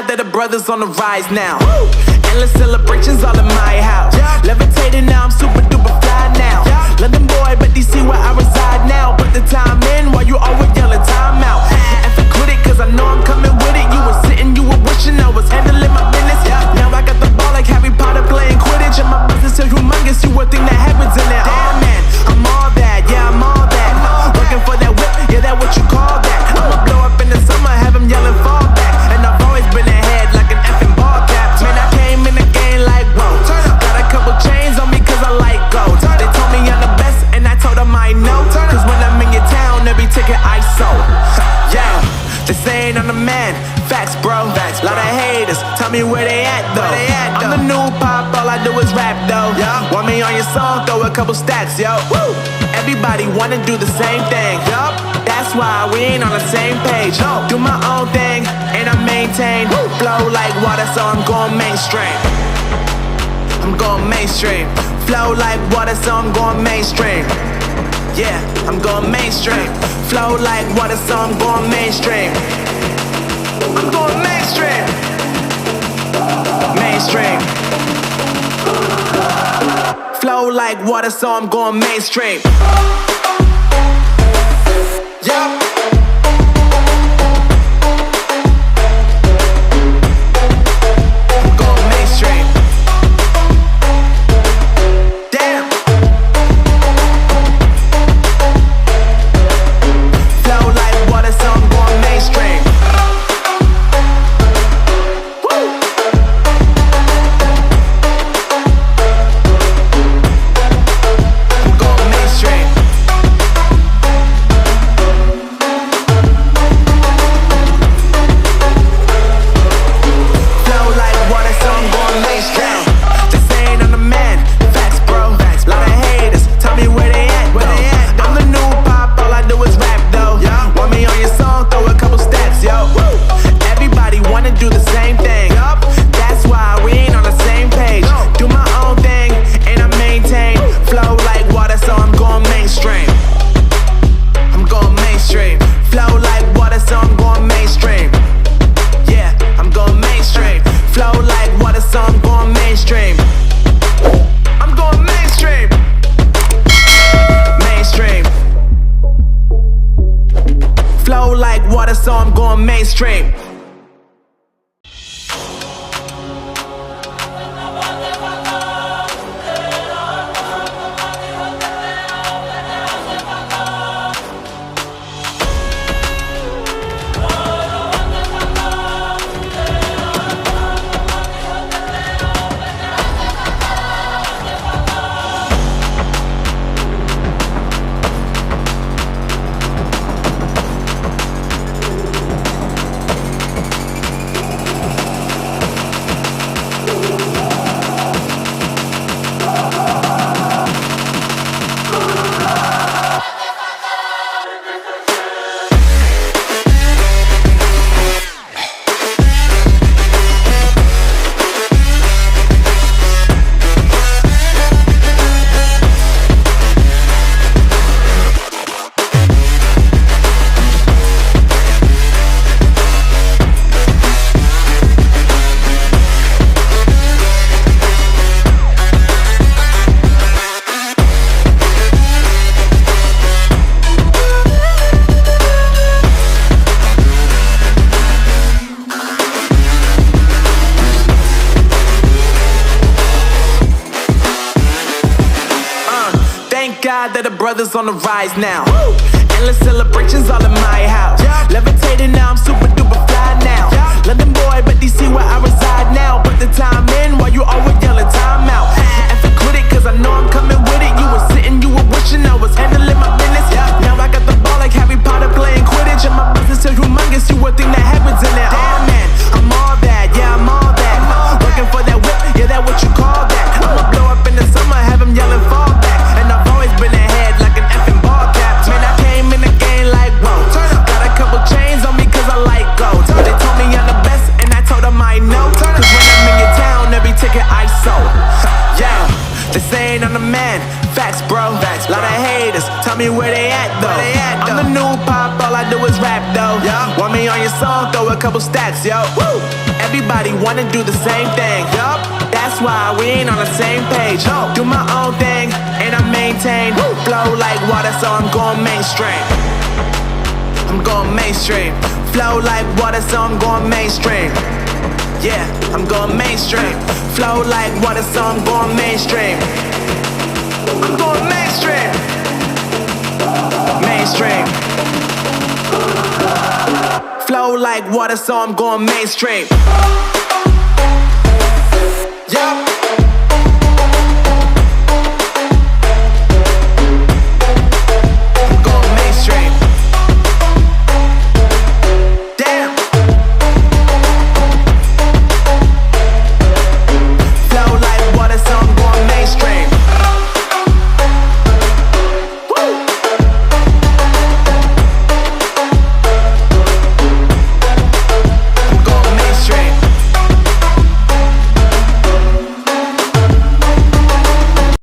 God that the brothers on the rise now. Endless celebrations all in my house. Levitating now, I'm super duper fly now. London boy, but DC where I reside now. Put the time in while you always yelling time out. And quit it, cause I know I'm coming with it. You were sitting, you were wishing I was handling my business. Now I got the ball like Harry Potter playing Quidditch. And my business is humongous, you would think that happens in there. Damn man, I'm all that, yeah I'm all that. Working for that whip, yeah that what you call that. I'ma blow up in the summer, have them yelling fall back. And I've always been ahead like an effing ball cap. Man, I came in the game like whoa. Got a couple chains on me cause I like gold. They told me I'm the best and I told them I know. Cause when I'm in your town, every ticket I sold. Yeah, they saying I'm the man. Facts bro, lot of haters, tell me where they at though. I'm the new pop, all I do is rap though. Want me on your song, throw a couple stacks, yo. Everybody wanna do the same thing. That's why we ain't on the same page. Do my own thing, and I maintain. Flow like water, so I'm going mainstream. I'm going mainstream. Flow like water, so I'm going mainstream. Yeah, I'm going mainstream. Flow like water, so I'm going mainstream. I'm going mainstream. Mainstream. Flow like water, so I'm going mainstream. Yeah. So I'm going mainstream. God that the brothers on the rise now. Endless celebrations all in my house. Levitating now, I'm super duper fly now. London boy, but DC where I reside now. Put the time in while you always yelling time out. And quit it, cause I know I'm coming with it. You were sitting, you were wishing I was handling my business. Now I got the ball like Harry Potter playing Quidditch. And my business is humongous, you would think that happens in there. Damn man, I'm all that, yeah I'm all that. Working for that whip, yeah that what you call that. I'ma blow up in the summer, have them yelling fall back. And I've always been ahead like an effing ball cap. Man, I came in the game like whoa. Got a couple chains on me cause I like gold. They told me I'm the best and I told them I know. Cause when I'm in your town, every ticket I sold. Yeah, they saying I'm the man. Facts bro, lot of haters, tell me where they at though. I'm the new pop, all I do is rap though. Want me on your song, throw a couple stacks, yo. everybody wanna do the same thing. Yup, that's why we ain't on the same page. Do my own thing, and I maintain. Flow like water, so I'm going mainstream. I'm going mainstream. Flow like water, so I'm going mainstream. Yeah, I'm going mainstream. Flow like water, so I'm going mainstream. I'm going mainstream. Mainstream. Flow like water, so I'm going mainstream.